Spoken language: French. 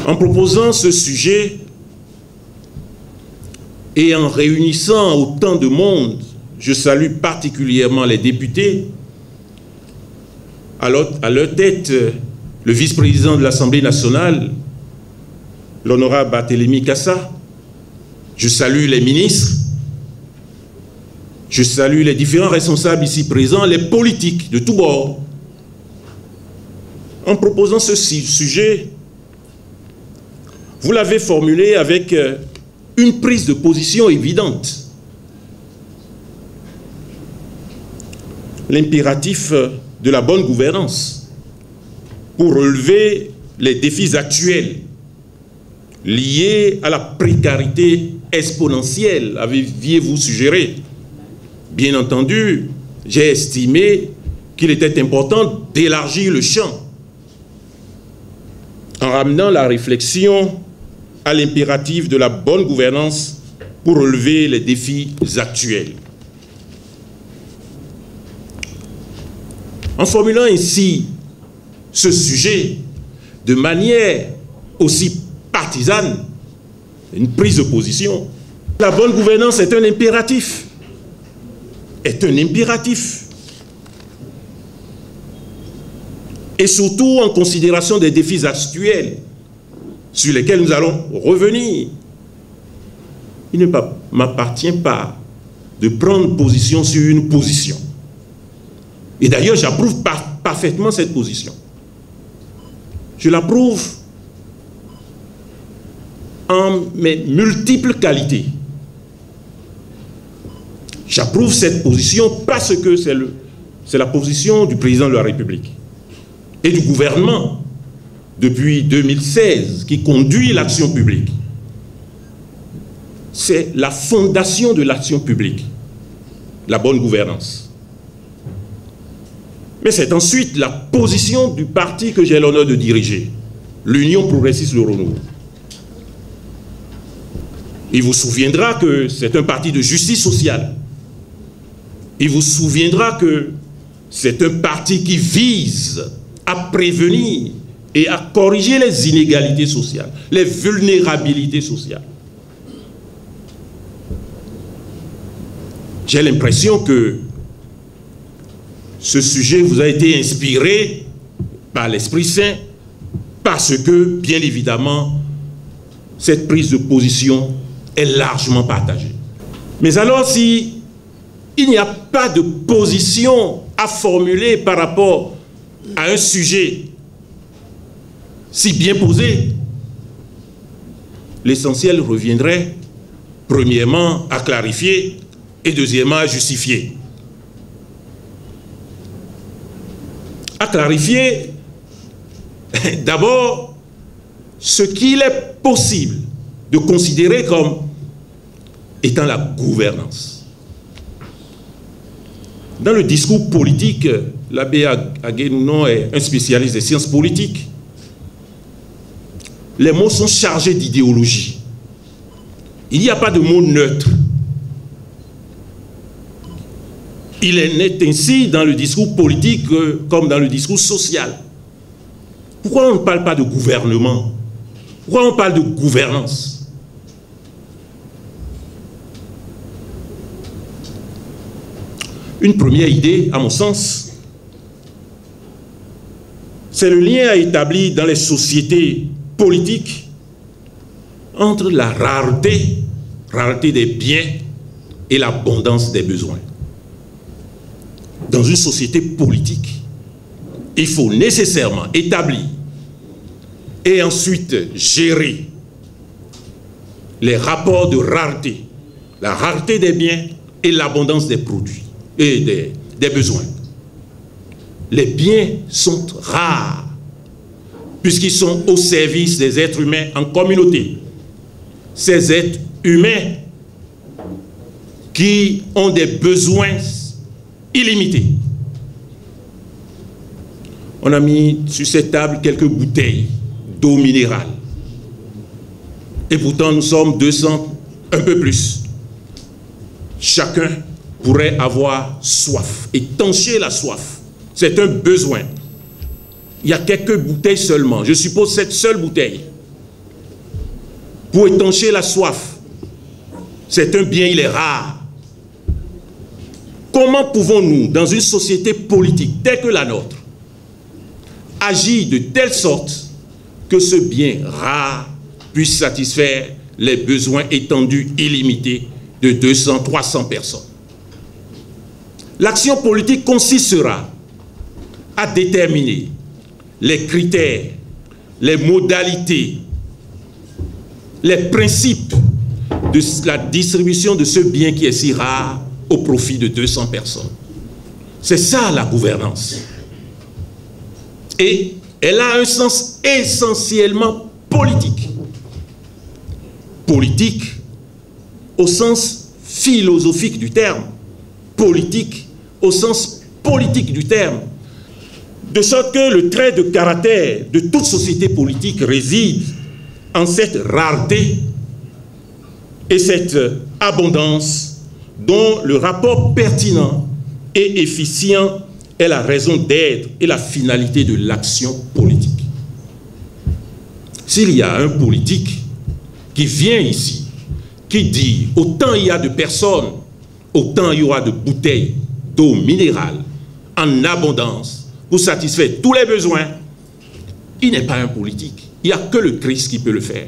En proposant ce sujet et en réunissant autant de monde, je salue particulièrement les députés, à leur tête le vice-président de l'Assemblée nationale, l'honorable Barthélémy Cassa. Je salue les ministres, je salue les différents responsables ici présents, les politiques de tous bords. En proposant ce sujet, vous l'avez formulé avec une prise de position évidente. L'impératif de la bonne gouvernance pour relever les défis actuels liés à la précarité exponentielle, aviez-vous suggéré. Bien entendu, j'ai estimé qu'il était important d'élargir le champ en ramenant la réflexion à l'impératif de la bonne gouvernance pour relever les défis actuels. En formulant ainsi ce sujet de manière aussi partisane, une prise de position, la bonne gouvernance est un impératif. Et surtout en considération des défis actuels sur lesquels nous allons revenir. Il ne m'appartient pas de prendre position sur une position. Et d'ailleurs, j'approuve parfaitement cette position. Je l'approuve en mes multiples qualités. J'approuve cette position parce que c'est la position du président de la République et du gouvernement depuis 2016 qui conduit l'action publique. C'est la fondation de l'action publique, la bonne gouvernance. Mais c'est ensuite la position du parti que j'ai l'honneur de diriger, l'Union progressiste Le Renouveau. Il vous souviendra que c'est un parti de justice sociale. Il vous souviendra que c'est un parti qui vise à prévenir et à corriger les inégalités sociales, les vulnérabilités sociales. J'ai l'impression que ce sujet vous a été inspiré par l'Esprit Saint parce que, bien évidemment, cette prise de position est largement partagée. Mais alors, si il n'y a pas de position à formuler par rapport à un sujet si bien posé, l'essentiel reviendrait premièrement à clarifier et deuxièmement à justifier. À clarifier d'abord ce qu'il est possible de considérer comme étant la gouvernance. Dans le discours politique, l'abbé Aguenounon est un spécialiste des sciences politiques. Les mots sont chargés d'idéologie. Il n'y a pas de mot neutre. Il en est ainsi dans le discours politique comme dans le discours social. Pourquoi on ne parle pas de gouvernement? Pourquoi on parle de gouvernance? Une première idée, à mon sens, c'est le lien à établir dans les sociétés politiques entre la rareté des biens et l'abondance des besoins. Dans une société politique, il faut nécessairement établir et ensuite gérer les rapports de rareté, la rareté des biens et l'abondance des produits et des besoins. Les biens sont rares puisqu'ils sont au service des êtres humains en communauté. Ces êtres humains qui ont des besoins illimités. On a mis sur cette table quelques bouteilles d'eau minérale. Et pourtant, nous sommes 200, un peu plus. Chacun pourrait avoir soif, étancher la soif. C'est un besoin. Il y a quelques bouteilles seulement. Je suppose cette seule bouteille pour étancher la soif. C'est un bien, il est rare. Comment pouvons-nous, dans une société politique telle que la nôtre, agir de telle sorte que ce bien rare puisse satisfaire les besoins étendus illimités de 200, 300 personnes? L'action politique consistera à déterminer les critères, les modalités, les principes de la distribution de ce bien qui est si rare au profit de 200 personnes. C'est ça la gouvernance. Et elle a un sens essentiellement politique. Politique au sens philosophique du terme. Politique au sens politique du terme. De sorte que le trait de caractère de toute société politique réside en cette rareté et cette abondance dont le rapport pertinent et efficient est la raison d'être et la finalité de l'action politique. S'il y a un politique qui vient ici, qui dit autant il y a de personnes, autant il y aura de bouteilles d'eau minérale en abondance pour satisfaire tous les besoins, il n'est pas un politique. Il n'y a que le Christ qui peut le faire.